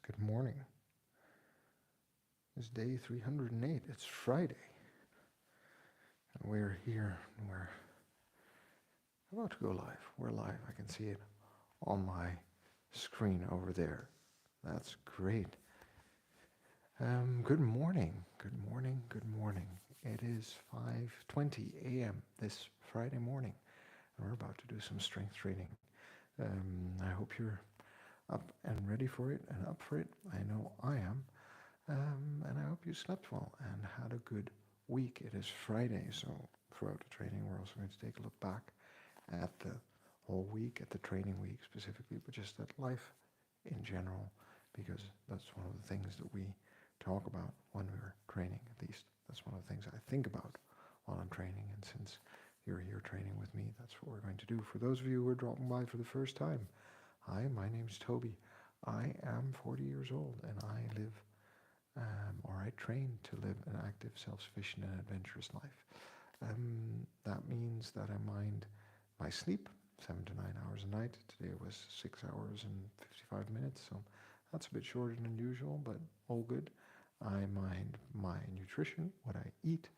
Good morning. It's day 308. It's Friday. And we're here. We're about to go live. We're live. I can see it on my screen over there. That's great. Good morning. Good morning. Good morning. It is 5:20 a.m. this Friday morning. And we're about to do some strength training. I hope you're up and ready for it and up for it. I know I am. And I hope you slept well and had a good week. It is Friday, so throughout the training, we're also going to take a look back at the whole week, at the training week specifically, but just at life in general, because that's one of the things that we talk about when we're training. At least that's one of the things I think about while I'm training. And since you're here training with me, that's what we're going to do. For those of you who are dropping by for the first time, hi, my name's Toby. I am 40 years old and I live I train to live an active, self-sufficient and adventurous life. That means that I mind my sleep, 7 to 9 hours a night. Today it was 6 hours and 55 minutes, so that's a bit shorter than usual, but all good. I mind my nutrition, what I eat.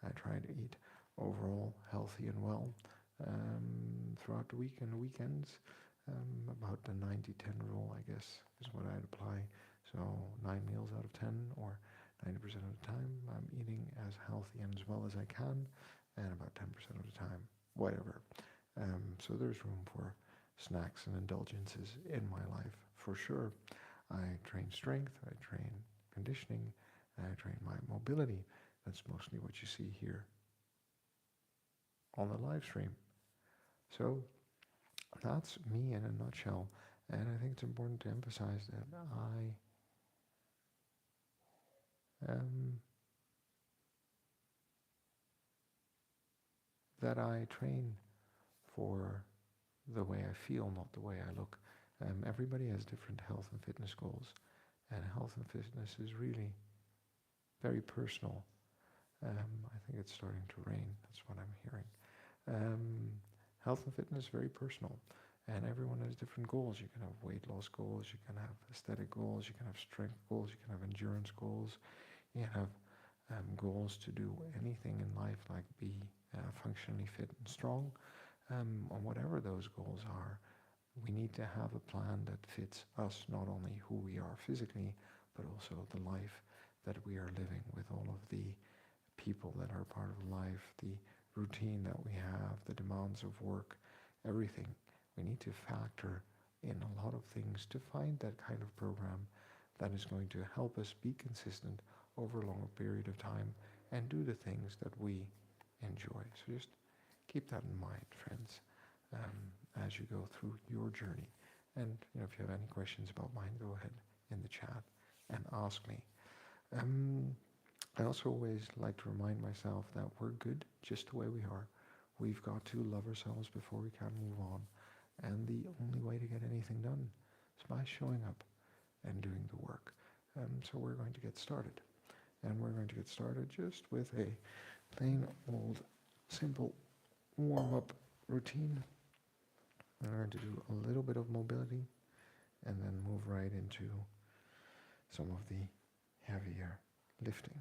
I try to eat overall healthy and well throughout the week and the weekends. About the 90-10 rule, I guess, is what I'd apply. So 9 meals out of 10, or 90% of the time, I'm eating as healthy and as well as I can, and about 10% of the time, whatever. So there's room for snacks and indulgences in my life, for sure. I train strength, I train conditioning, and I train my mobility. That's mostly what you see here on the live stream. So that's me in a nutshell, and I think it's important to emphasize that I train for the way I feel, not the way I look. Everybody has different health and fitness goals, and health and fitness is really very personal. I think it's starting to rain, that's what I'm hearing. Health and fitness is very personal, and everyone has different goals. You can have weight loss goals, you can have aesthetic goals, you can have strength goals, you can have endurance goals, you can have goals to do anything in life, like be functionally fit and strong. And whatever those goals are, we need to have a plan that fits us, not only who we are physically, but also the life that we are living, with all of the people that are part of life, the routine that we have, the demands of work, everything. We need to factor in a lot of things to find that kind of program that is going to help us be consistent over a longer period of time and do the things that we enjoy. So just keep that in mind, friends, as you go through your journey. And if you have any questions about mine, go ahead in the chat and ask me. I also always like to remind myself that we're good just the way we are. We've got to love ourselves before we can move on. And the only way to get anything done is by showing up and doing the work. So we're going to get started. And we're going to get started just with a plain old simple warm-up routine. I'm going to do a little bit of mobility and then move right into some of the heavier lifting.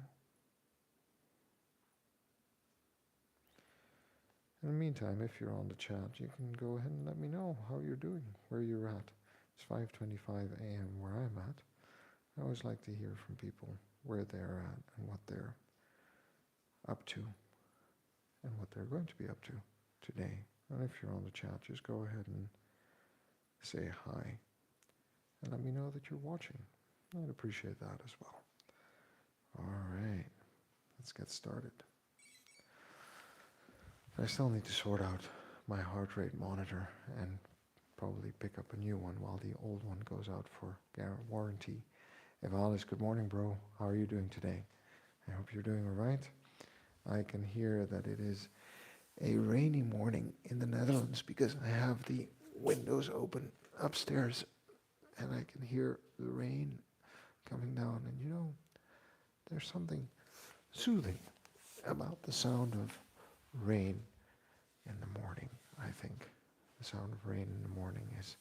In the meantime, if you're on the chat, you can go ahead and let me know how you're doing, where you're at. It's 5:25 a.m. where I'm at. I always like to hear from people where they're at and what they're up to and what they're going to be up to today. And if you're on the chat, just go ahead and say hi and let me know that you're watching. I'd appreciate that as well. All right, let's get started. I still need to sort out my heart rate monitor and probably pick up a new one while the old one goes out for warranty. Evalis, good morning, bro. How are you doing today? I hope you're doing all right. I can hear that it is a rainy morning in the Netherlands because I have the windows open upstairs and I can hear the rain coming down. And there's something soothing about the sound of rain in the morning. I think the sound of rain in the morning is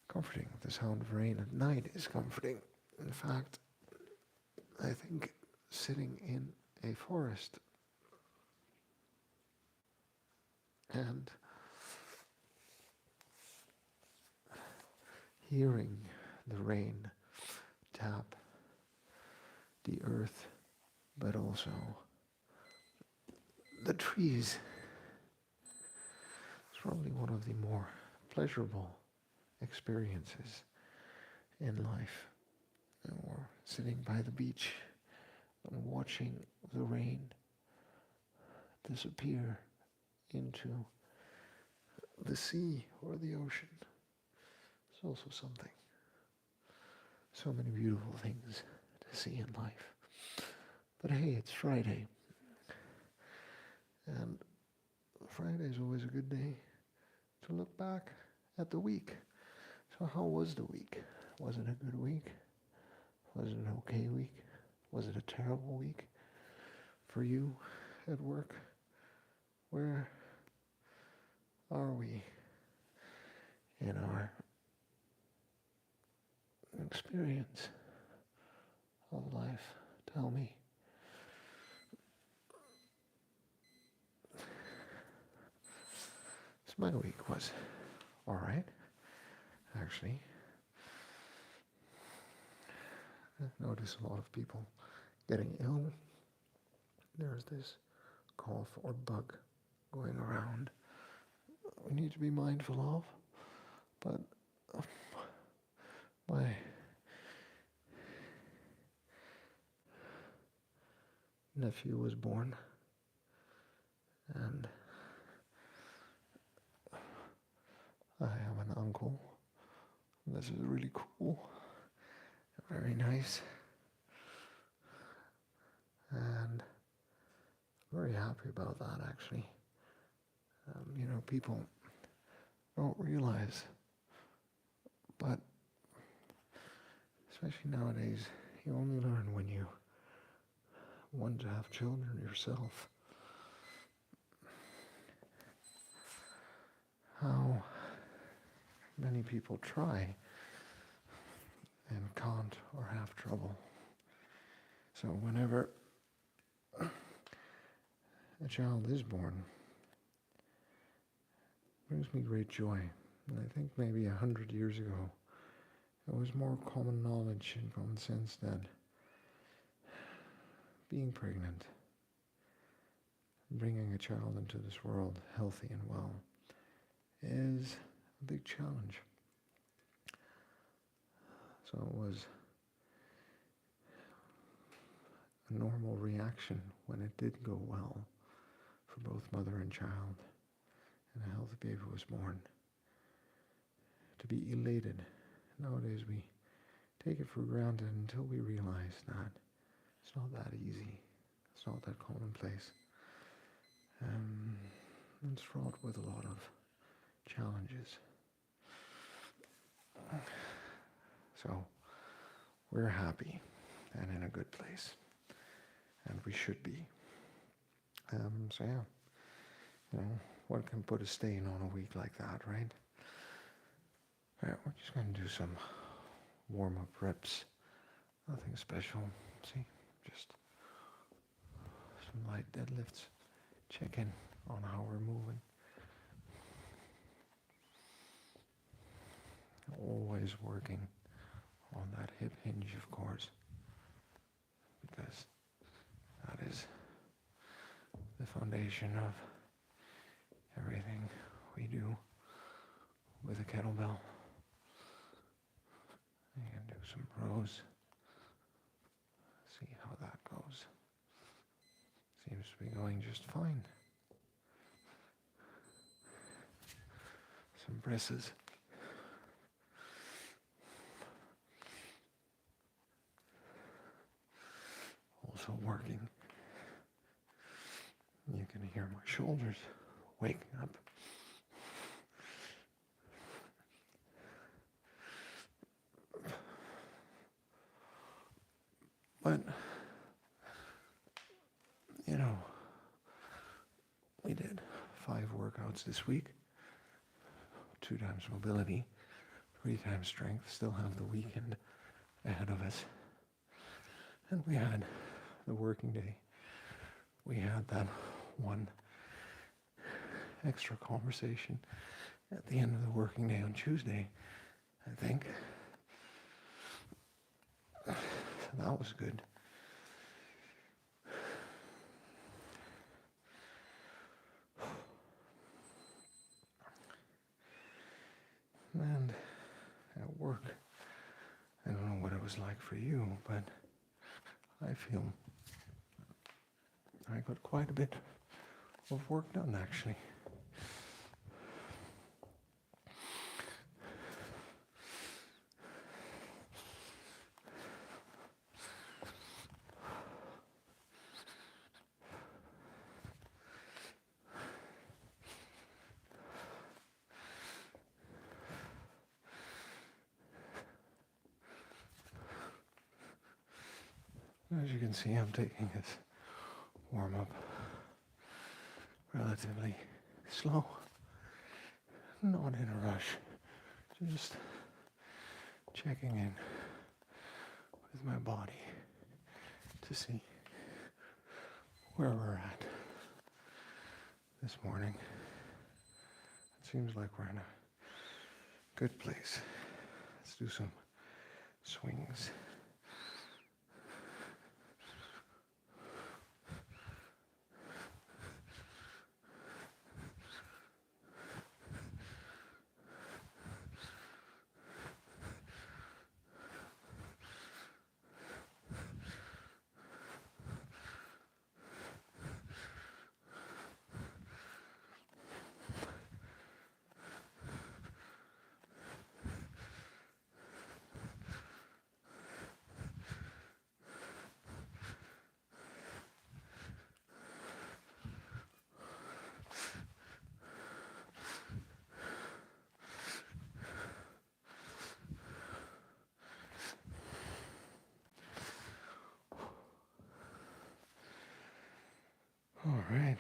comforting. The sound of rain at night is comforting. In fact, I think sitting in a forest and hearing the rain tap the earth, but also the trees, is probably one of the more pleasurable experiences in life. Or sitting by the beach and watching the rain disappear into the sea or the ocean. It's also something. So many beautiful things to see in life. But hey, it's Friday. And Friday is always a good day to look back at the week. So how was the week? Was it a good week? Was it an okay week? Was it a terrible week for you at work? Where are we in our experience of life? Tell me. So my week was all right, actually. I notice a lot of people getting ill. There's this cough or bug going around we need to be mindful of. But my nephew was born, and I am an uncle. This is really cool, very nice, and I'm very happy about that, actually. People don't realize, but especially nowadays, you only learn when you want to have children yourself. How many people try and can't or have trouble. So whenever a child is born, it brings me great joy. And I think maybe 100 years ago, it was more common knowledge and common sense that being pregnant, bringing a child into this world healthy and well, is a big challenge. So it was a normal reaction when it did go well for both mother and child, and a healthy baby was born, to be elated. Nowadays we take it for granted until we realize that it's not that easy. It's not that commonplace. It's fraught with a lot of challenges. So we're happy and in a good place, and we should be. What can put a stain on a week like that, right? All right, we're just going to do some warm-up reps. Nothing special. See, just some light deadlifts. Check in on how we're moving. Always working on that hip hinge, of course, because that is the foundation of everything we do with a kettlebell. You can do some rows. See how that goes. Seems to be going just fine. Some presses. Also working. You can hear my shoulders waking up. But, we did 5 workouts this week, 2 times mobility, 3 times strength, still have the weekend ahead of us. And we had the working day. We had that one extra conversation at the end of the working day on Tuesday, I think. So that was good. And at work, I don't know what it was like for you, but I feel I got quite a bit of work done, actually. As you can see, I'm taking this warm-up relatively slow, not in a rush, just checking in with my body to see where we're at this morning. It seems like we're in a good place. Let's do some swings. All right.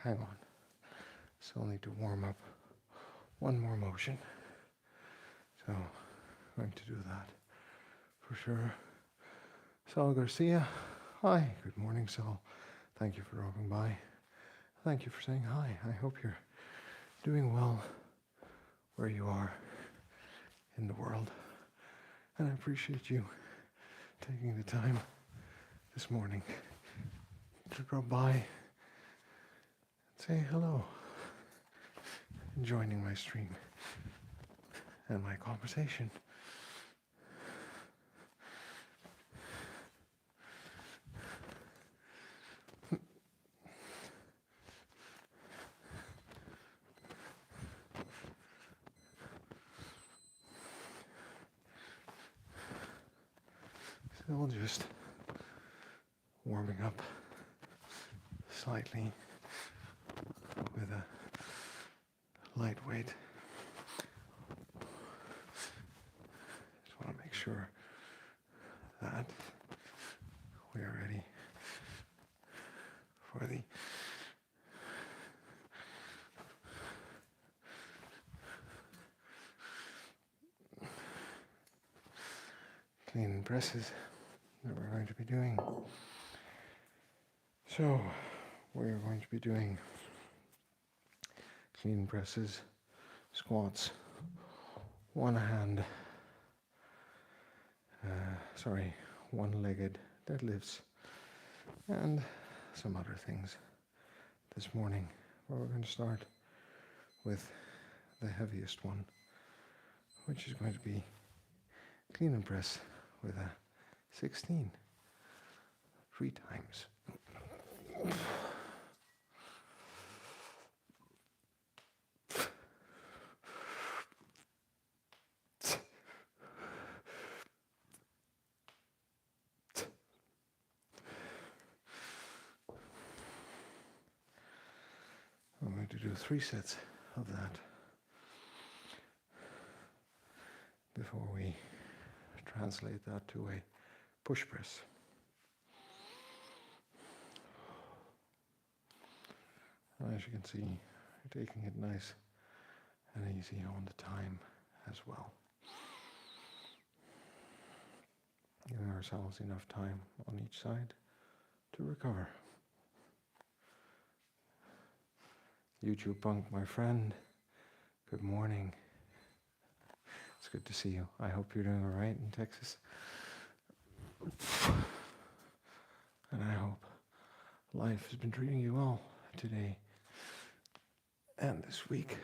Hang on. Still need to warm up one more motion. So I'm going to do that for sure. Sal Garcia. Hi. Good morning, Sal. Thank you for dropping by. Thank you for saying hi. I hope you're doing well where you are in the world. And I appreciate you taking the time this morning to drop by and say hello and joining my stream and my conversation. Still just warming up slightly with a lightweight. Just want to make sure that we are ready for the clean presses that we're going to be doing. So we're going to be doing clean presses, squats, one-legged deadlifts, and some other things this morning. Well, we're going to start with the heaviest one, which is going to be clean and press with a 16, 3 times. I'm going to do 3 sets of that before we translate that to a push press. As you can see, you're taking it nice and easy on the time as well. Giving ourselves enough time on each side to recover. YouTube Punk, my friend, good morning. It's good to see you. I hope you're doing all right in Texas. And I hope life has been treating you well today and this week.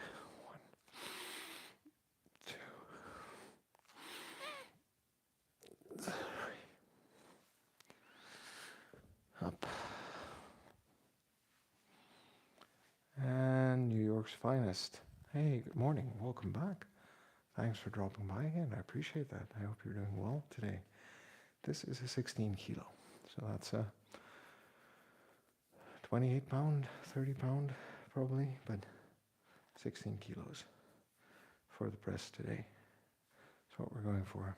1, 2, 3. Up. And New York's finest. Hey, good morning. Welcome back. Thanks for dropping by again. I appreciate that. I hope you're doing well today. This is a 16 kilo. So that's a 28 pound, 30 pound probably, but 16 kilos for the press today. That's what we're going for.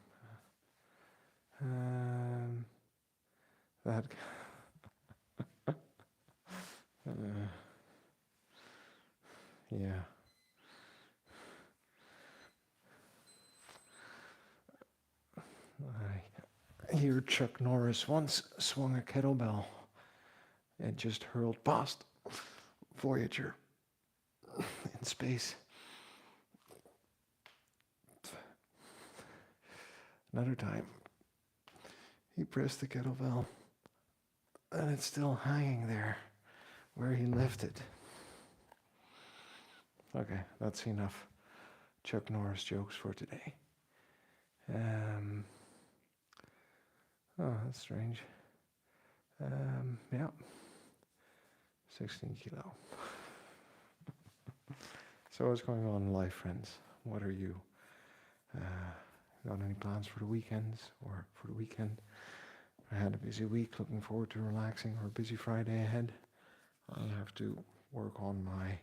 That yeah. I hear Chuck Norris once swung a kettlebell and just hurled past Voyager in space. Another time, he pressed the kettlebell and it's still hanging there where he left it. Okay, that's enough Chuck Norris jokes for today. Oh, that's strange. Yeah, 16 kilo. So what's going on in life, friends? What are you? Got any plans for the weekends or for the weekend? I had a busy week, looking forward to relaxing, or a busy Friday ahead. I have to work on my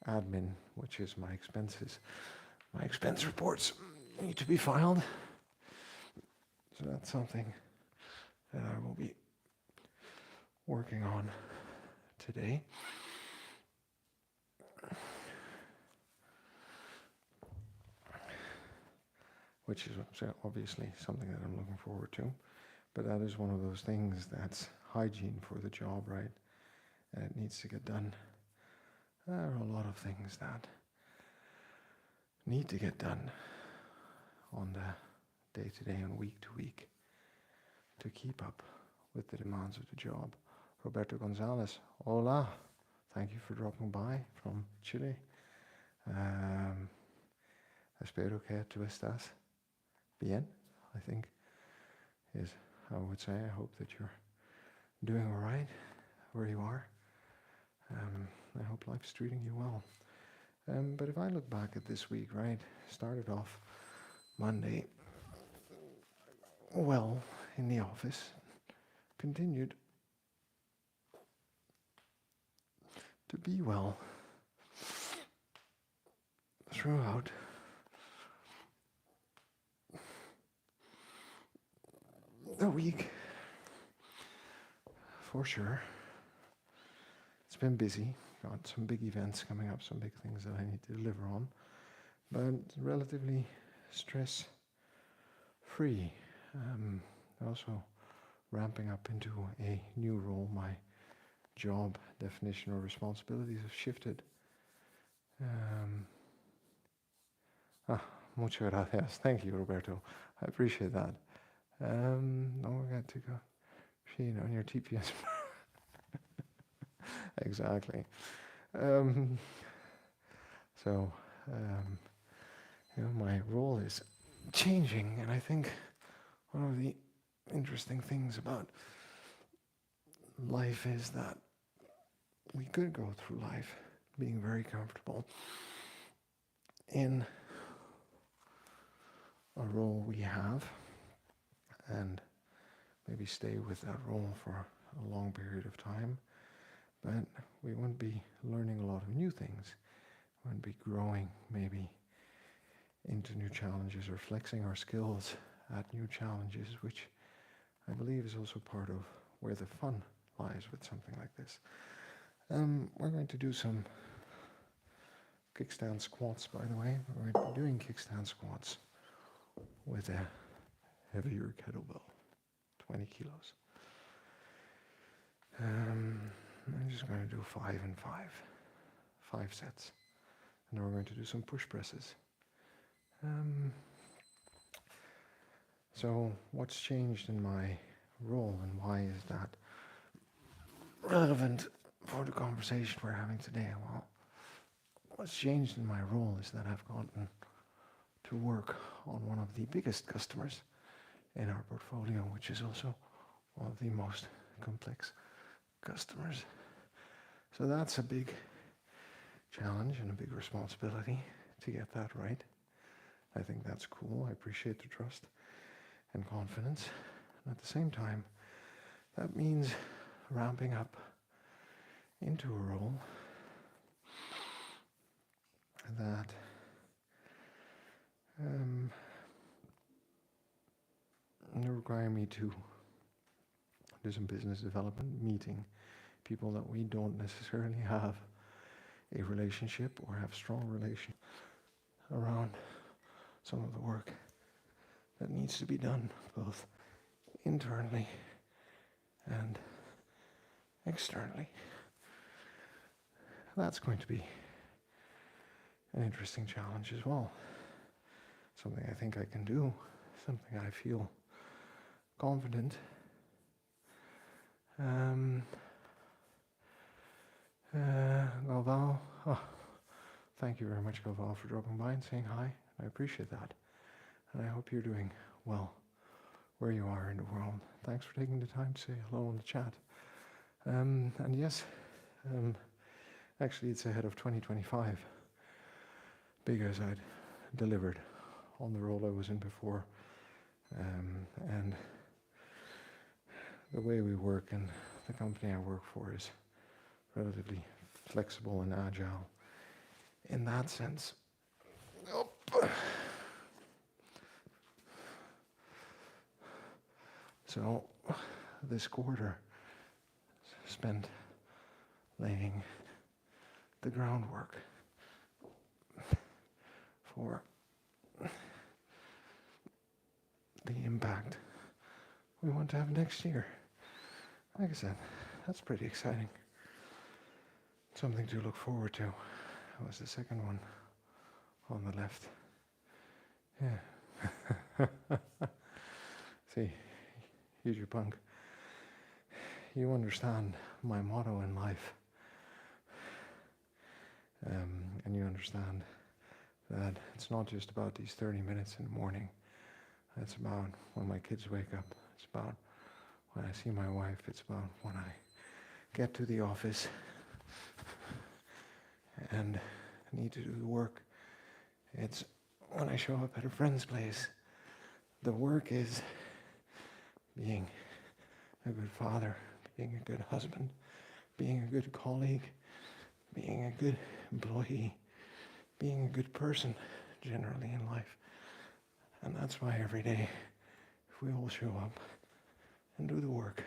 admin, which is my expenses. My expense reports need to be filed. So that's something that I will be working on today. Which is obviously something that I'm looking forward to. But that is one of those things that's hygiene for the job, right? And it needs to get done. There are a lot of things that need to get done on the day-to-day and week-to-week to keep up with the demands of the job. Roberto Gonzalez, hola. Thank you for dropping by from Chile. Espero que tú estás bien, I think is how I would say. I hope that you're doing all right where you are. I hope life's treating you well. But if I look back at this week, right, started off Monday well in the office, continued to be well throughout. The week, for sure. It's been busy. Got some big events coming up, some big things that I need to deliver on, but relatively stress-free. Also ramping up into a new role. My job definition or responsibilities have shifted. Muchas gracias. Thank you, Roberto. I appreciate that. Don't forget to go feed on your TPS. Exactly. My role is changing, and I think one of the interesting things about life is that we could go through life being very comfortable in a role we have and maybe stay with that role for a long period of time, but we wouldn't be learning a lot of new things. We wouldn't be growing maybe into new challenges or flexing our skills at new challenges, which I believe is also part of where the fun lies with something like this. We're going to do some kickstand squats, by the way. We're going to be doing kickstand squats with a heavier kettlebell, 20 kilos. I'm just going to do 5 and 5 sets. And then we're going to do some push presses. So what's changed in my role, and why is that relevant for the conversation we're having today? Well, what's changed in my role is that I've gotten to work on one of the biggest customers in our portfolio, which is also one of the most complex customers. So that's a big challenge and a big responsibility to get that right. I think that's cool. I appreciate the trust and confidence. And at the same time, that means ramping up into a role that require me to do some business development, meeting people that we don't necessarily have a relationship or have strong relation around some of the work that needs to be done, both internally and externally. That's going to be an interesting challenge as well. Something I think I can do, something I feel confident. Galval, thank you very much, Galval, for dropping by and saying hi. I appreciate that. And I hope you're doing well where you are in the world. Thanks for taking the time to say hello in the chat. And yes, actually it's ahead of 2025 because I'd delivered on the role I was in before. And the way we work and the company I work for is relatively flexible and agile in that sense. So this quarter spent laying the groundwork for the impact we want to have next year. Like I said, that's pretty exciting. Something to look forward to. That was the second one on the left. Yeah. See, huge punk. You understand my motto in life. And you understand that it's not just about these 30 minutes in the morning. It's about when my kids wake up. It's about when I see my wife. It's about when I get to the office and need to do the work. It's when I show up at a friend's place. The work is being a good father, being a good husband, being a good colleague, being a good employee, being a good person generally in life. And that's why every day, if we all show up and do the work,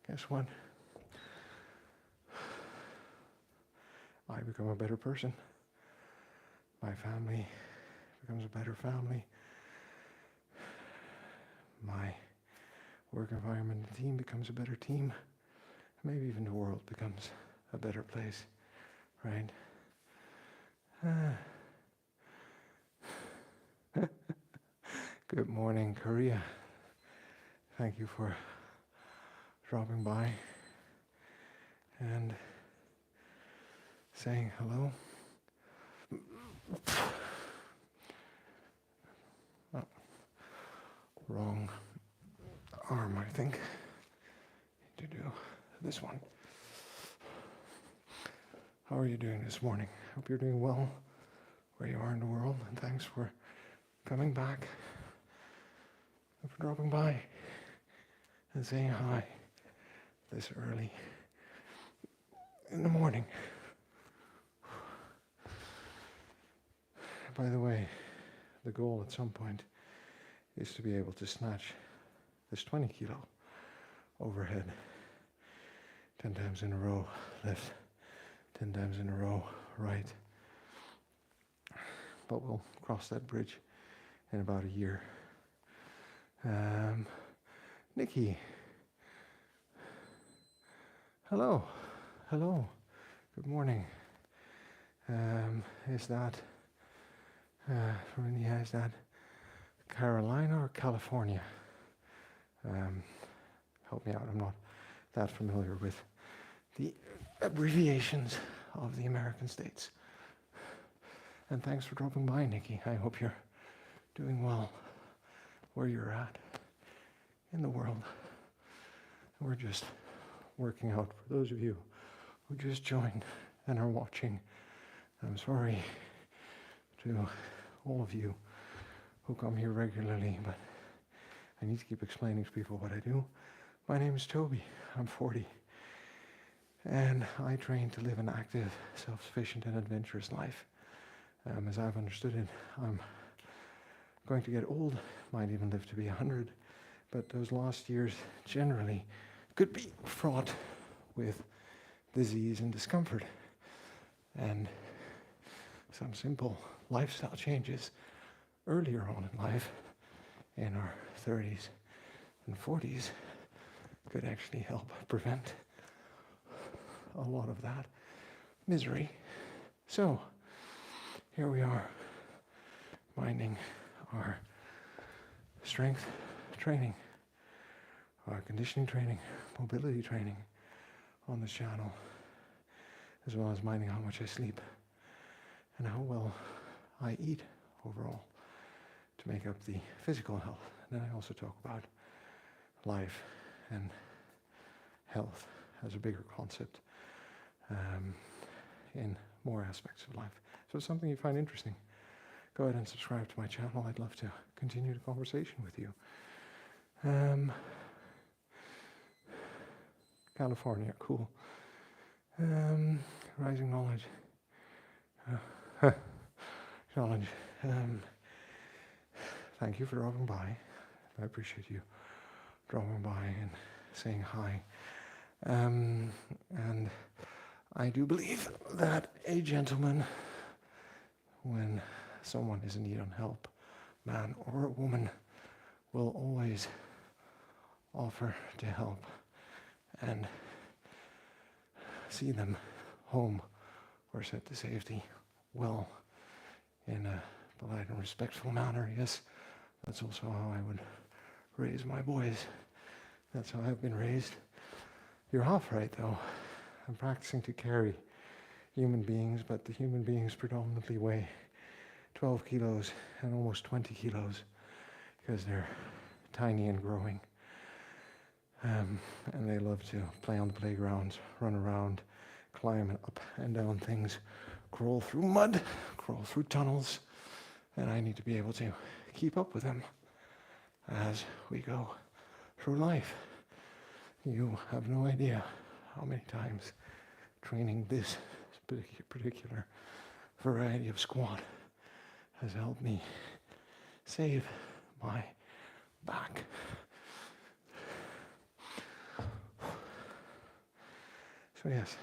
guess what? I become a better person. My family becomes a better family. My work environment and team becomes a better team. Maybe even the world becomes a better place, right? Good morning, Korea. Thank you for dropping by and saying hello. Oh, wrong arm, I think. Need to do this one. How are you doing this morning? Hope you're doing well where you are in the world, and thanks for coming back and for dropping by and saying hi this early in the morning. By the way, the goal at some point is to be able to snatch this 20 kilo overhead. 10 times in a row, left. 10 times in a row, right. But we'll cross that bridge in about a year. Nikki. Hello. Good morning. Is that from India? Is that Carolina or California? Help me out. I'm not that familiar with the abbreviations of the American states. And thanks for dropping by, Nikki. I hope you're doing well where you're at in the world. We're just working out for those of you who just joined and are watching. I'm sorry to all of you who come here regularly, but I need to keep explaining to people what I do. My name is Toby. I'm 40. And I train to live an active, self-sufficient, and adventurous life. As I've understood it, I'm going to get old, might even live to be 100, but those last years generally could be fraught with disease and discomfort. And some simple lifestyle changes earlier on in life, in our 30s and 40s, could actually help prevent a lot of that misery. So, here we are, minding our strength training, our conditioning training, mobility training on this channel, as well as minding how much I sleep and how well I eat overall to make up the physical health. And then I also talk about life and health as a bigger concept in more aspects of life. So if it's something you find interesting, go ahead and subscribe to my channel. I'd love to continue the conversation with you. California, cool. Rising knowledge. Knowledge. Thank you for dropping by. I appreciate you dropping by and saying hi. And I do believe that a gentleman, when someone is in need of help, man or a woman, will always offer to help and see them home or set to safety well in a polite and respectful manner. Yes, that's also how I would raise my boys. That's how I've been raised. You're half right, though. I'm practicing to carry human beings, but the human beings predominantly weigh 12 kilos and almost 20 kilos because they're tiny and growing. And they love to play on the playgrounds, run around, climb up and down things, crawl through mud, crawl through tunnels, and I need to be able to keep up with them as we go through life. You have no idea how many times training this particular variety of squat has helped me save my back. So yes,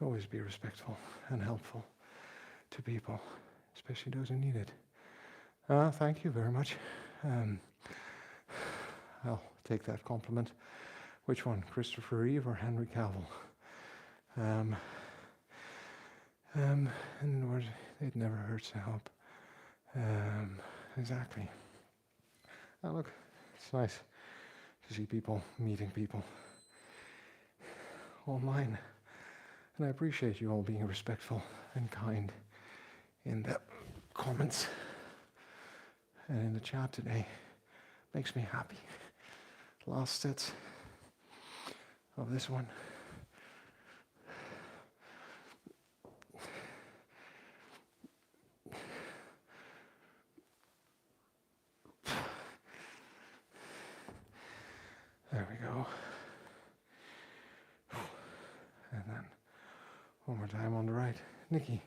always be respectful and helpful to people, especially those who need it. Thank you very much. I'll take that compliment. Which one, Christopher Reeve or Henry Cavill? In other words, it never hurts to help. Exactly. Look, it's nice to see people meeting people online. And I appreciate you all being respectful and kind in the comments and in the chat today. Makes me happy. Last sets of this one. There we go. And then one more time on the right. Nikki,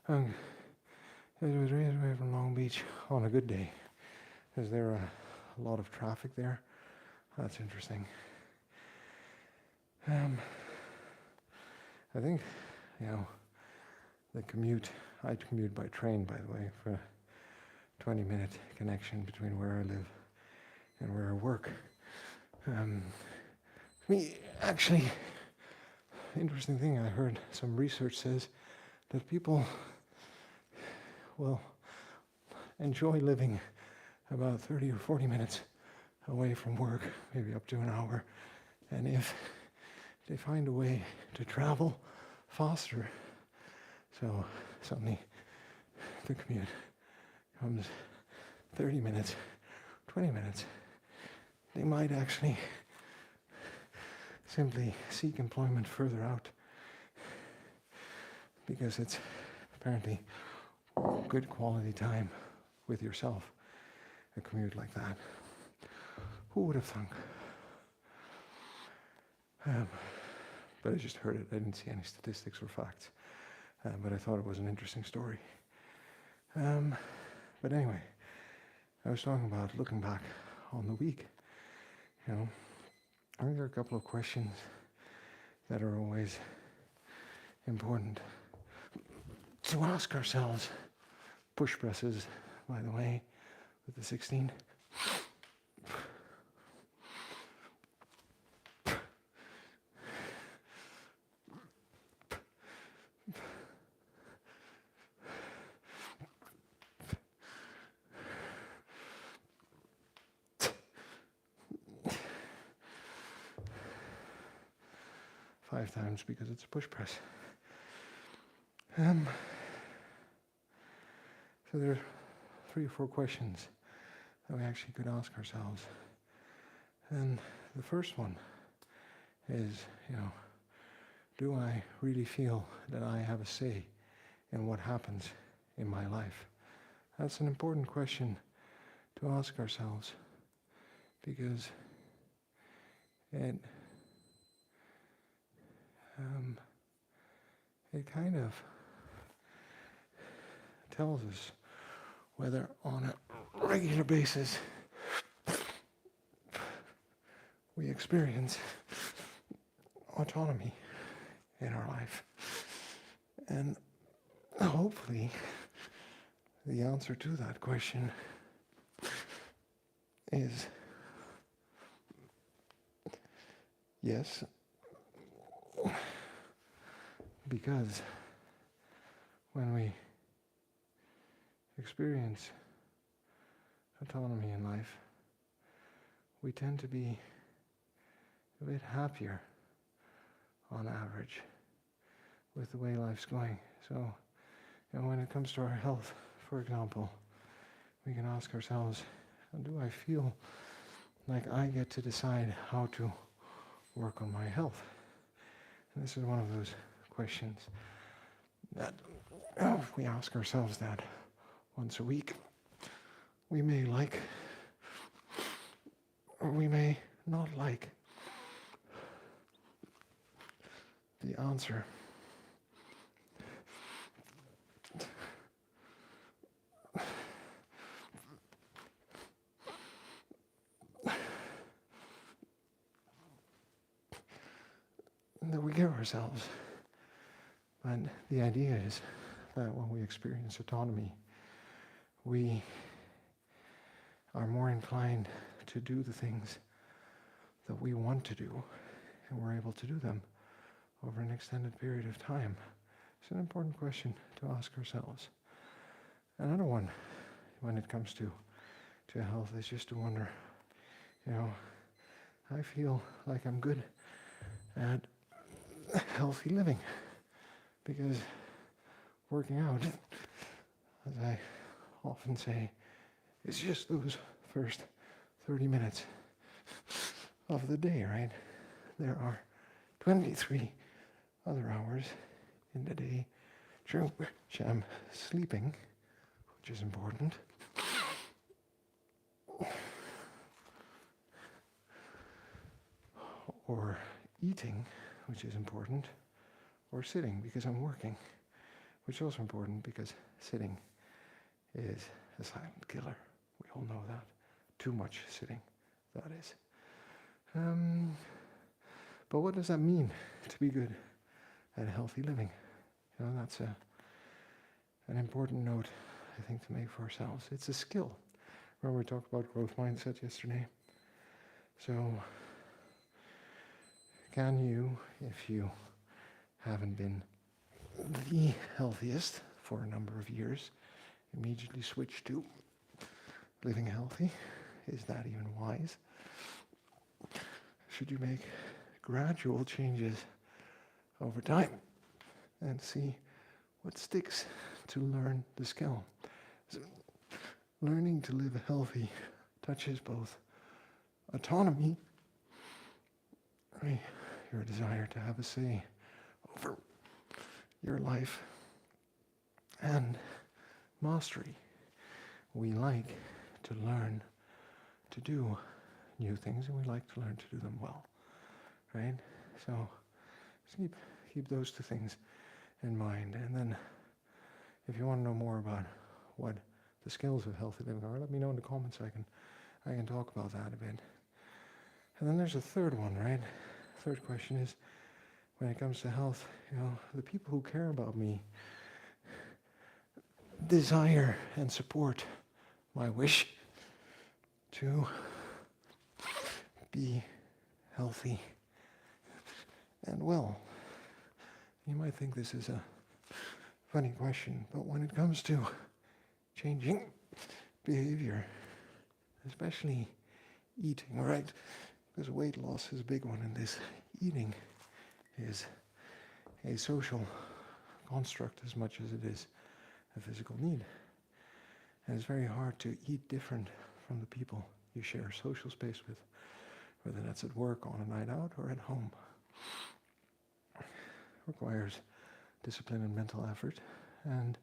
it was raised away from Long Beach on a good day. Is there a a lot of traffic there. That's interesting. I think, the commute, I commute by train, by the way, for a 20-minute connection between where I live and where I work. Actually, interesting thing, I heard some research says that people will enjoy living about 30 or 40 minutes away from work, maybe up to an hour. And if they find a way to travel faster, so suddenly the commute comes 30 minutes, 20 minutes, they might actually simply seek employment further out because it's apparently good quality time with yourself, a commute like that. Who would have thunk? But I just heard it. I didn't see any statistics or facts. But I thought it was an interesting story. But anyway, I was talking about looking back on the week. I think there are a couple of questions that are always important to ask ourselves. Push presses, by the way, with the 16. 5 times because it's a push press. So there are 3 or 4 questions that we actually could ask ourselves. And the first one is, do I really feel that I have a say in what happens in my life? That's an important question to ask ourselves because it kind of tells us whether on a regular basis we experience autonomy in our life. And hopefully the answer to that question is yes, because when we experience autonomy in life, we tend to be a bit happier on average with the way life's going. So, when it comes to our health, for example, we can ask ourselves, do I feel like I get to decide how to work on my health? And this is one of those questions that if we ask ourselves that once a week, we may like or we may not like the answer. That we give ourselves. But the idea is that when we experience autonomy, we are more inclined to do the things that we want to do, and we're able to do them over an extended period of time. It's an important question to ask ourselves. Another one, when it comes to health, is just to wonder, I feel like I'm good at healthy living because working out, as I often say, is just those first 30 minutes of the day, right? There are 23 other hours in the day during which I'm sleeping, which is important, or eating, which is important, or sitting because I'm working, which is also important because sitting is a silent killer. We all know that. too much sitting, that is. But what does that mean to be good at healthy living? That's an important note, I think, to make for ourselves. It's a skill. Remember we talked about growth mindset yesterday? So, can you, if you haven't been the healthiest for a number of years, immediately switch to living healthy? Is that even wise? Should you make gradual changes over time and see what sticks to learn the skill? So, learning to live healthy touches both autonomy, right, your desire to have a say over your life, and mastery. We like to learn to do new things, and we like to learn to do them well, right? So keep those two things in mind. And then if you want to know more about what the skills of healthy living are, let me know in the comments. I can talk about that a bit. And then there's a third one, right? Third question is, when it comes to health, the people who care about me desire and support my wish to be healthy and well. You might think this is a funny question, but when it comes to changing behavior, especially eating, right? Because weight loss is a big one in this. Eating is a social construct as much as it is a physical need. And it's very hard to eat different from the people you share social space with, whether that's at work, on a night out, or at home. It requires discipline and mental effort, and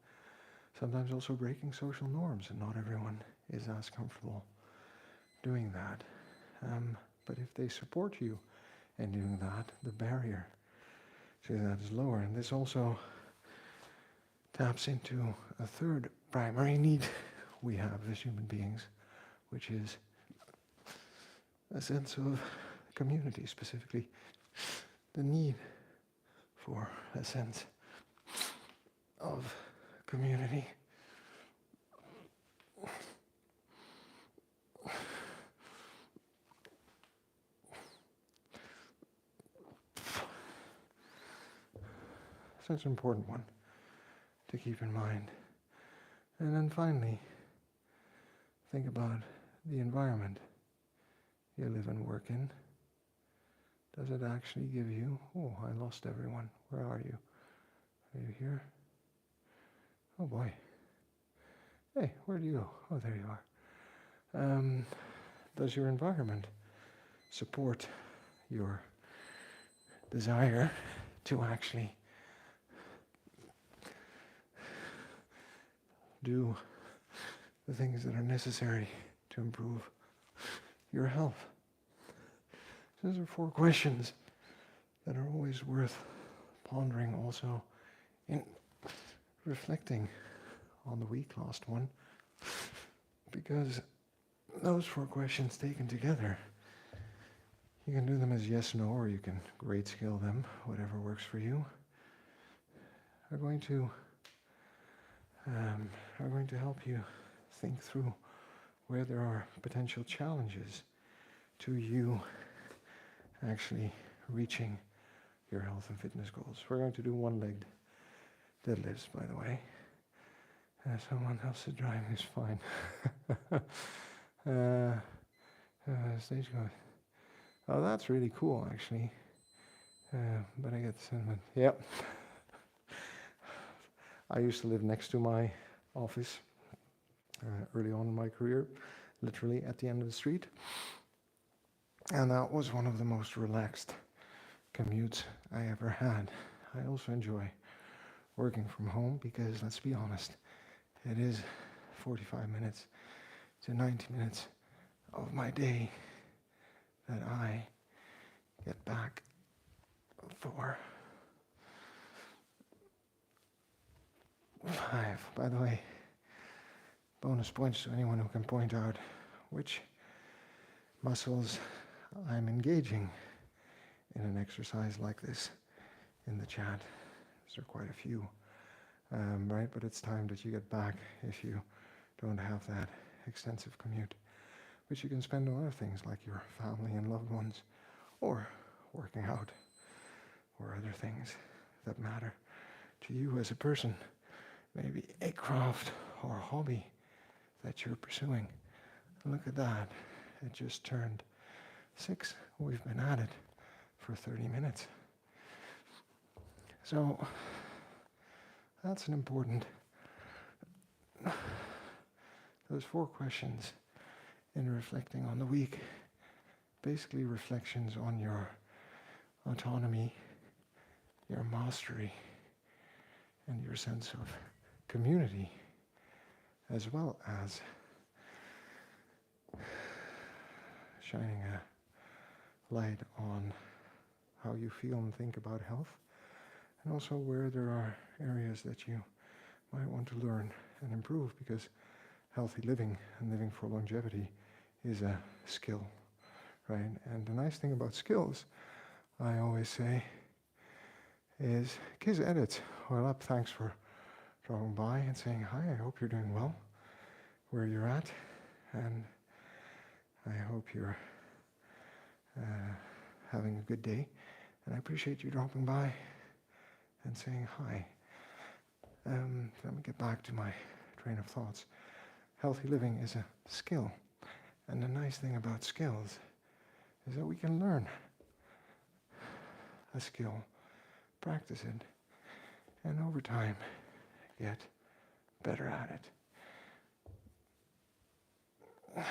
sometimes also breaking social norms, and not everyone is as comfortable doing that. But if they support you in doing that, the barrier to that is lower. And this also taps into a third primary need we have as human beings, which is a sense of community, specifically the need for a sense of community. Such an important one to keep in mind. And then finally, think about the environment you live and work in. Does it actually give you, oh, I lost everyone. Where are you? Are you here? Oh boy. Hey, where do you go? Oh, there you are. Does your environment support your desire to actually do the things that are necessary to improve your health? Those are 4 questions that are always worth pondering, also in reflecting on the week, last one, because those 4 questions taken together, you can do them as yes, no, or you can grade scale them, whatever works for you, are going to help you think through where there are potential challenges to you actually reaching your health and fitness goals. We're going to do one-legged deadlifts, by the way. Someone else is driving is fine. Stage goes. Oh, that's really cool, actually. But I get the sentiment. Yep. I used to live next to my office early on in my career, literally at the end of the street. And that was one of the most relaxed commutes I ever had. I also enjoy working from home because, let's be honest, it is 45 minutes to 90 minutes of my day that I get back for 5. By the way, bonus points to anyone who can point out which muscles I'm engaging in an exercise like this in the chat. There are quite a few, right? But it's time that you get back if you don't have that extensive commute, which you can spend on other things like your family and loved ones, or working out, or other things that matter to you as a person. Maybe a craft or a hobby that you're pursuing. Look at that. It just turned 6. We've been at it for 30 minutes. So that's an important, those 4 questions in reflecting on the week, basically reflections on your autonomy, your mastery, and your sense of community, as well as shining a light on how you feel and think about health, and also where there are areas that you might want to learn and improve, because healthy living and living for longevity is a skill, right? And the nice thing about skills, I always say, is Kiz Edits. Well, up, thanks for dropping by and saying hi. I hope you're doing well where you're at, and I hope you're having a good day. And I appreciate you dropping by and saying hi. Let me get back to my train of thoughts. Healthy living is a skill. And the nice thing about skills is that we can learn a skill, practice it, and over time get better at it.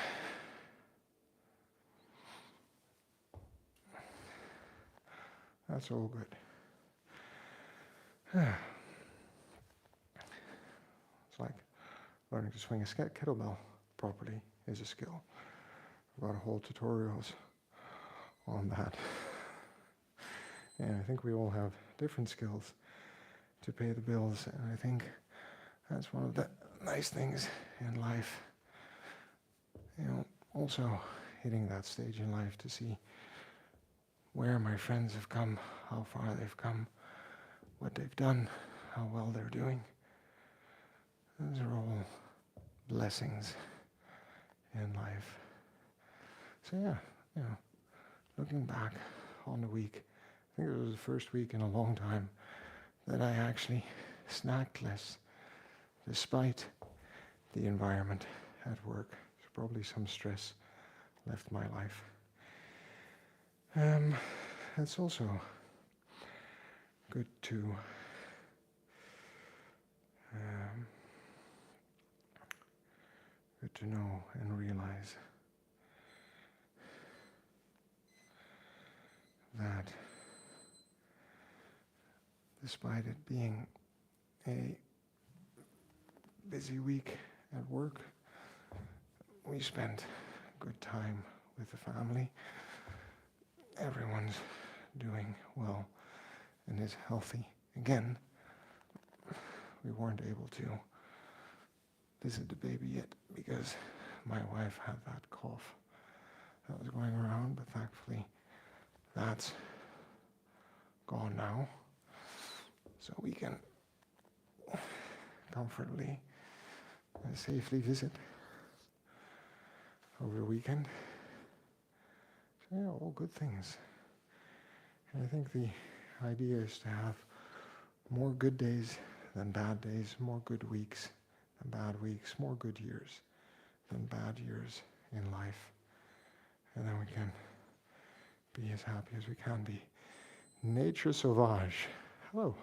That's all good. It's like learning to swing a kettlebell properly is a skill. I've got whole tutorials on that. And I think we all have different skills to pay the bills, and I think that's one of the nice things in life. You know, also hitting that stage in life to see where my friends have come, how far they've come, what they've done, how well they're doing. Those are all blessings in life. So yeah, you know, looking back on the week, I think it was the first week in a long time that I actually snacked less, despite the environment at work. There's probably some stress left my life. It's also good to know and realize that despite it being a busy week at work, we spent good time with the family. Everyone's doing well and is healthy. Again, we weren't able to visit the baby yet because my wife had that cough that was going around, but thankfully that's gone now. So we can comfortably and safely visit over the weekend. So yeah, all good things. And I think the idea is to have more good days than bad days, more good weeks than bad weeks, more good years than bad years in life. And then we can be as happy as we can be. Nature Sauvage. Hello.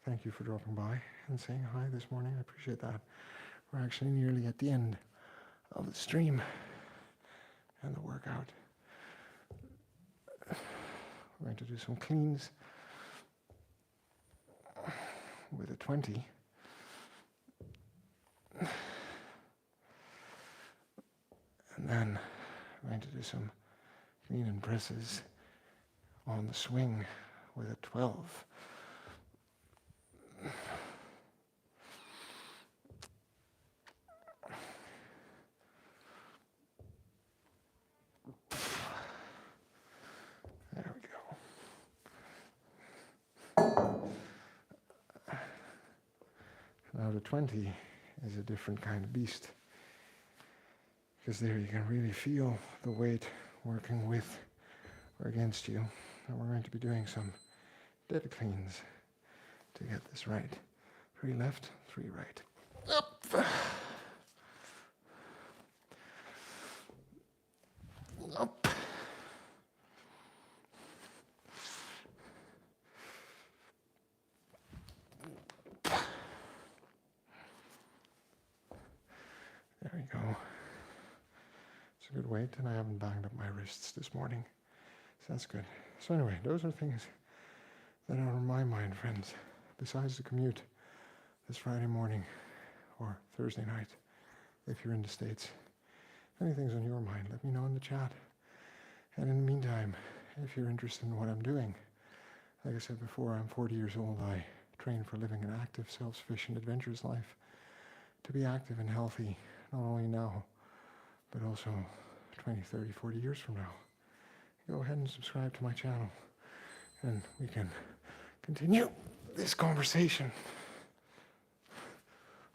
Thank you for dropping by and saying hi this morning. I appreciate that. We're actually nearly at the end of the stream and the workout. We're going to do some cleans with a 20. And then we're going to do some clean and presses on the swing with a 12. out of 20 is a different kind of beast. Because there you can really feel the weight working with or against you. And we're going to be doing some dead cleans to get this right. 3 left, 3 right. Up. Up. There we go. It's a good weight, and I haven't banged up my wrists this morning, so that's good. So anyway, those are things that are on my mind, friends. Besides the commute this Friday morning or Thursday night, if you're in the States. Anything's on your mind, let me know in the chat. And in the meantime, if you're interested in what I'm doing, like I said before, I'm 40 years old. I train for living an active, self-sufficient, adventurous life. To be active and healthy, not only now, but also 20, 30, 40 years from now. Go ahead and subscribe to my channel, and we can continue this conversation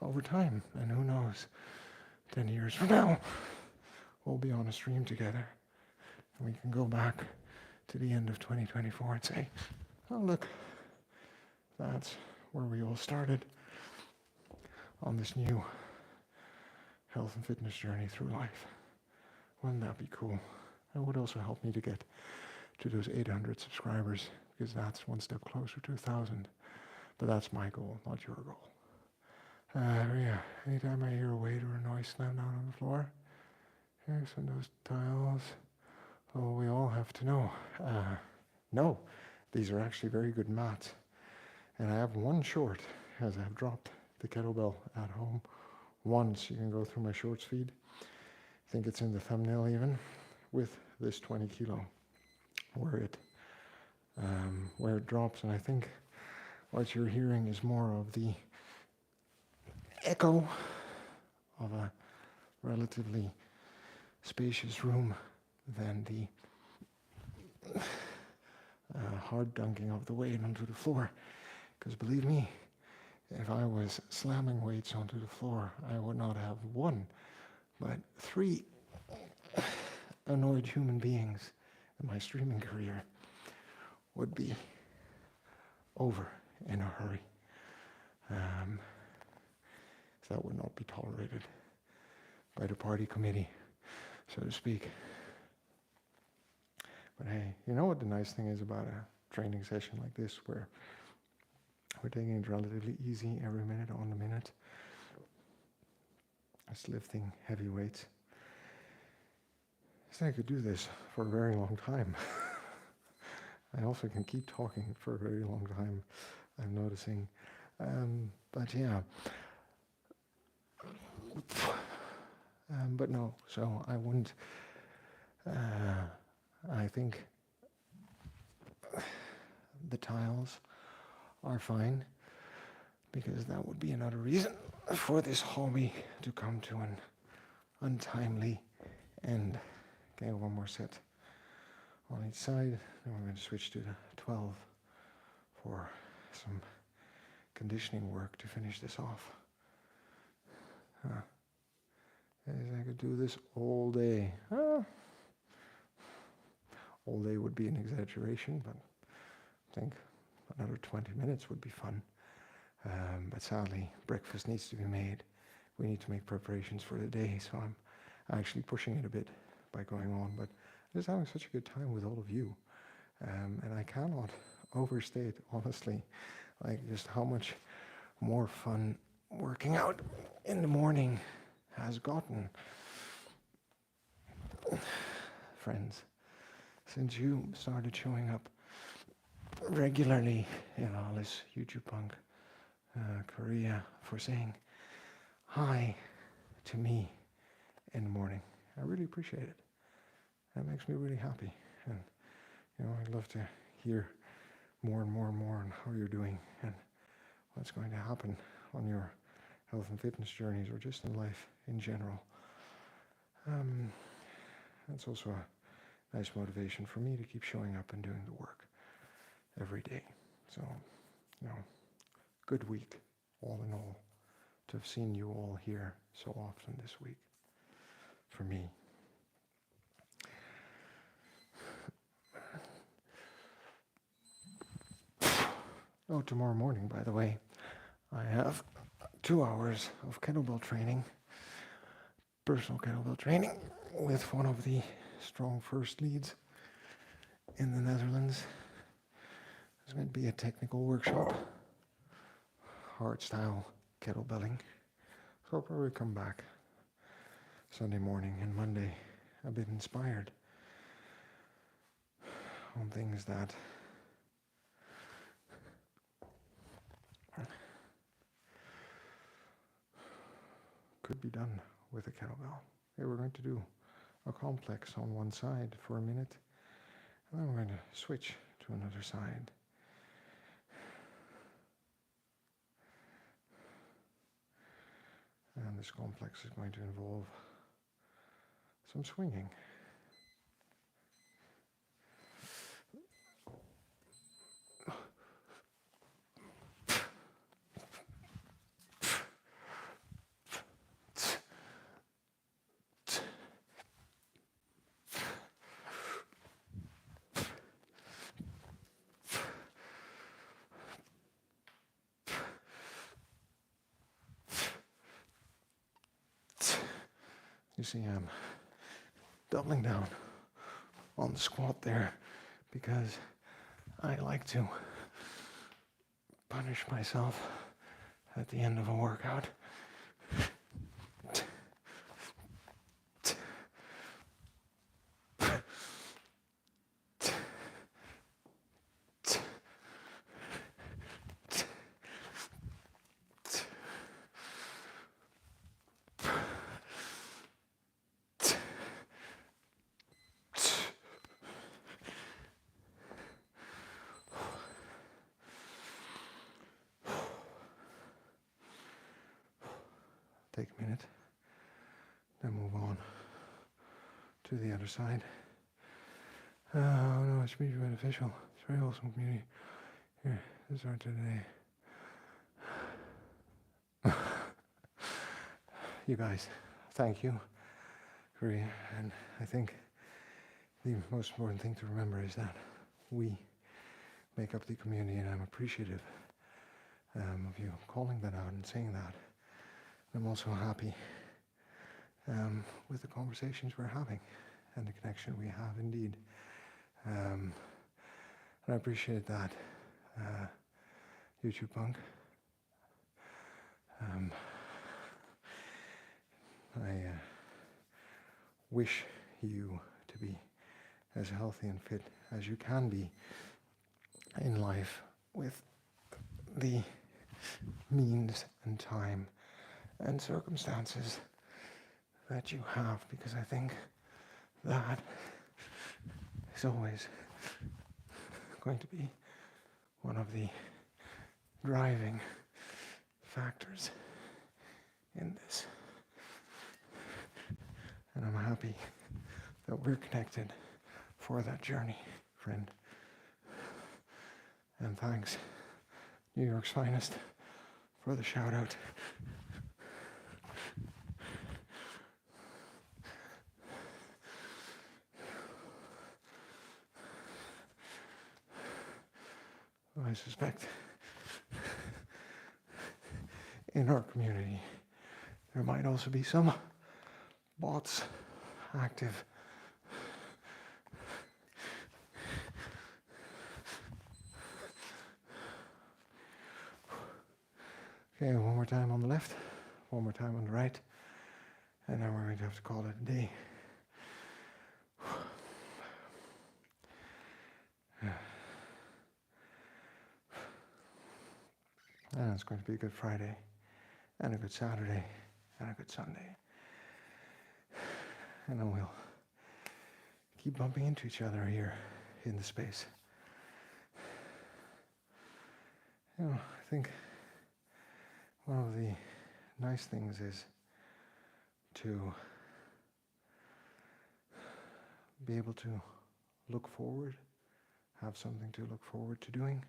over time. And who knows, 10 years from now, we'll be on a stream together, and we can go back to the end of 2024 and say, oh look, that's where we all started on this new health and fitness journey through life. Wouldn't that be cool? It would also help me to get to those 800 subscribers, because that's one step closer to 1,000. But that's my goal, not your goal. Yeah, anytime I hear a weight or a noise slam down on the floor, here's some of those tiles. Oh, we all have to know. No, these are actually very good mats. And I have one short, as I've dropped the kettlebell at home once. You can go through my shorts feed. I think it's in the thumbnail even, with this 20 kilo, where it drops. And I think what you're hearing is more of the echo of a relatively spacious room than the hard dunking of the weight onto the floor. Because believe me, if I was slamming weights onto the floor, I would not have 1, but 3 annoyed human beings in my streaming career would be over in a hurry. So that would not be tolerated by the party committee, so to speak. But hey, you know what the nice thing is about a training session like this, where we're taking it relatively easy every minute on the minute. Just lifting heavy weights. So I could do this for a very long time. I also can keep talking for a very long time, I'm noticing. But yeah. But no, so I wouldn't, I think the tiles are fine, because that would be another reason for this hobby to come to an untimely end. Okay, one more set on each side, then we're going to switch to the 12 for some conditioning work to finish this off. I could do this all day. All day would be an exaggeration, but I think another 20 minutes would be fun. But sadly, breakfast needs to be made. We need to make preparations for the day, so I'm actually pushing it a bit by going on. But I'm just having such a good time with all of you. And I cannot overstate, honestly, like just how much more fun working out in the morning has gotten. Friends, since you started showing up regularly in all this YouTube punk Korea for saying hi to me in the morning, I really appreciate it. That makes me really happy. And I'd love to hear more and more and more on how you're doing and what's going to happen on your health and fitness journeys, or just in life in general. That's also a nice motivation for me to keep showing up and doing the work every day. So, good week, all in all, to have seen you all here so often this week for me. Oh, tomorrow morning, by the way, I have 2 hours of kettlebell training, personal kettlebell training, with one of the strong first leads in the Netherlands. It's going to be a technical workshop, hardstyle kettlebelling. So I'll probably come back Sunday morning and Monday a bit inspired on things that could be done with a kettlebell. Okay, we're going to do a complex on one side for a minute, and then we're going to switch to another side. And this complex is going to involve some swinging. You see, I'm doubling down on the squat there because I like to punish myself at the end of a workout. Take a minute, then move on to the other side. Oh no, it's mutually beneficial. It's very wholesome community. Here, this is our today. You guys, thank you. And I think the most important thing to remember is that we make up the community, and I'm appreciative of you calling that out and saying that. I'm also happy with the conversations we're having and the connection we have indeed. And I appreciate that, YouTube Punk. I wish you to be as healthy and fit as you can be in life with the means and time and circumstances that you have, because I think that is always going to be one of the driving factors in this. And I'm happy that we're connected for that journey, friend. And thanks, New York's finest, for the shout out. I suspect in our community there might also be some bots active. Okay, one more time on the left, one more time on the right, and then we're going to have to call it a day. And it's going to be a good Friday, and a good Saturday, and a good Sunday. And then we'll keep bumping into each other here in the space. You know, I think one of the nice things is to be able to look forward, have something to look forward to doing,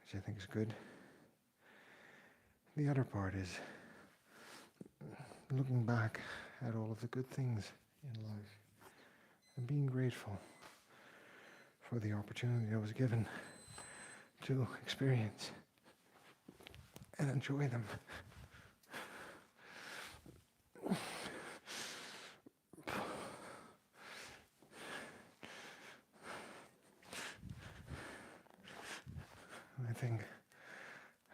which I think is good. The other part is looking back at all of the good things in life and being grateful for the opportunity I was given to experience and enjoy them. I think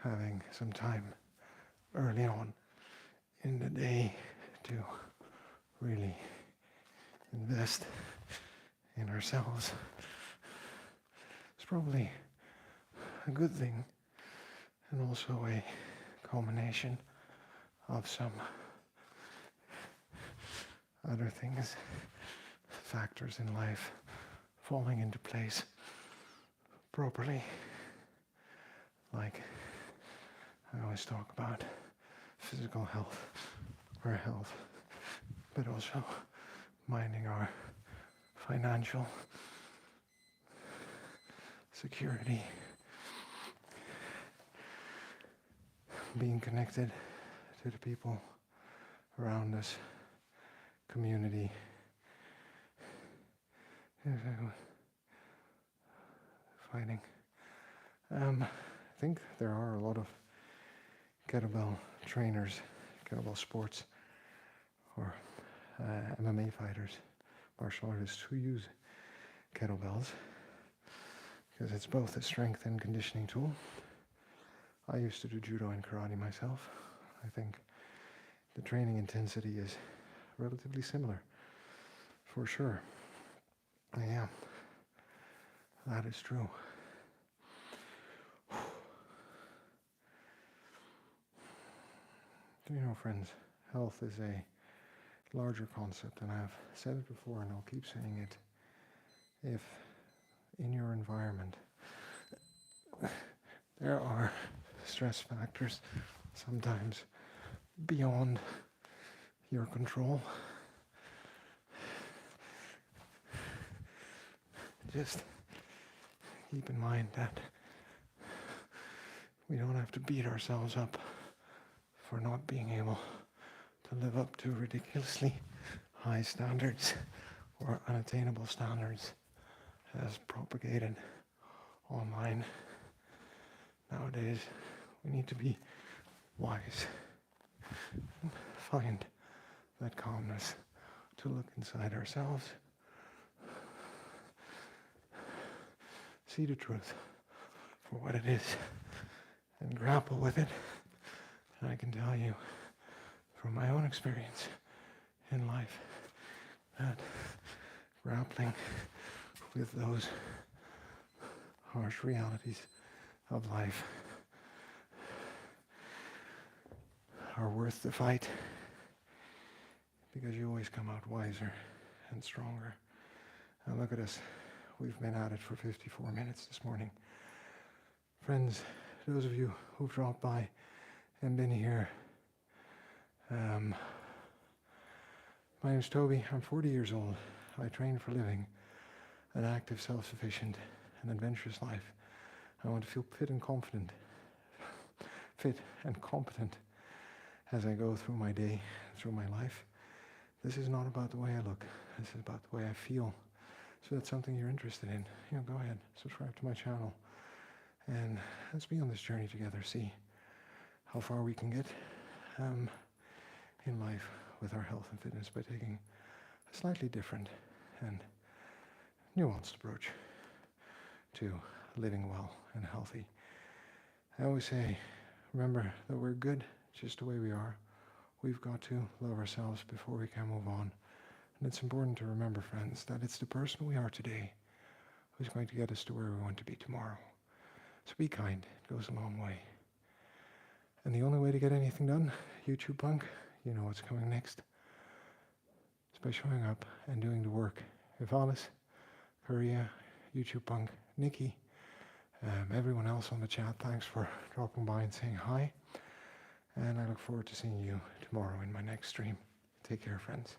having some time early on in the day to really invest in ourselves is probably a good thing, and also a culmination of some other things, factors in life falling into place properly. Like I always talk about physical health or health, but also minding our financial security, being connected to the people around us, community. Fighting. I think there are a lot of kettlebell trainers, kettlebell sports, or MMA fighters, martial artists who use kettlebells, because it's both a strength and conditioning tool. I used to do judo and karate myself. I think the training intensity is relatively similar, for sure. Yeah, that is true. You know, friends, health is a larger concept, and I've said it before and I'll keep saying it. If in your environment there are stress factors sometimes beyond your control, just keep in mind that we don't have to beat ourselves up for not being able to live up to ridiculously high standards or unattainable standards as propagated online. Nowadays, we need to be wise and find that calmness to look inside ourselves, see the truth for what it is, and grapple with it. And I can tell you from my own experience in life that grappling with those harsh realities of life are worth the fight, because you always come out wiser and stronger. And look at us, we've been at it for 54 minutes this morning. Friends, those of you who've dropped by and been here, my name's Toby. I'm 40 years old. I train for a living, an active, self-sufficient and adventurous life. I want to feel fit and competent as I go through my day, through my life. This is not about the way I look. This is about the way I feel. So that's something you're interested in. Go ahead, subscribe to my channel, and let's be on this journey together. See how far we can get in life with our health and fitness by taking a slightly different and nuanced approach to living well and healthy. I always say, remember that we're good just the way we are. We've got to love ourselves before we can move on. And it's important to remember, friends, that it's the person we are today who's going to get us to where we want to be tomorrow. So be kind. It goes a long way. And the only way to get anything done, YouTube punk, you know what's coming next, is by showing up and doing the work. Evalis, Korea, YouTube punk, Nikki, everyone else on the chat, thanks for dropping by and saying hi. And I look forward to seeing you tomorrow in my next stream. Take care, friends.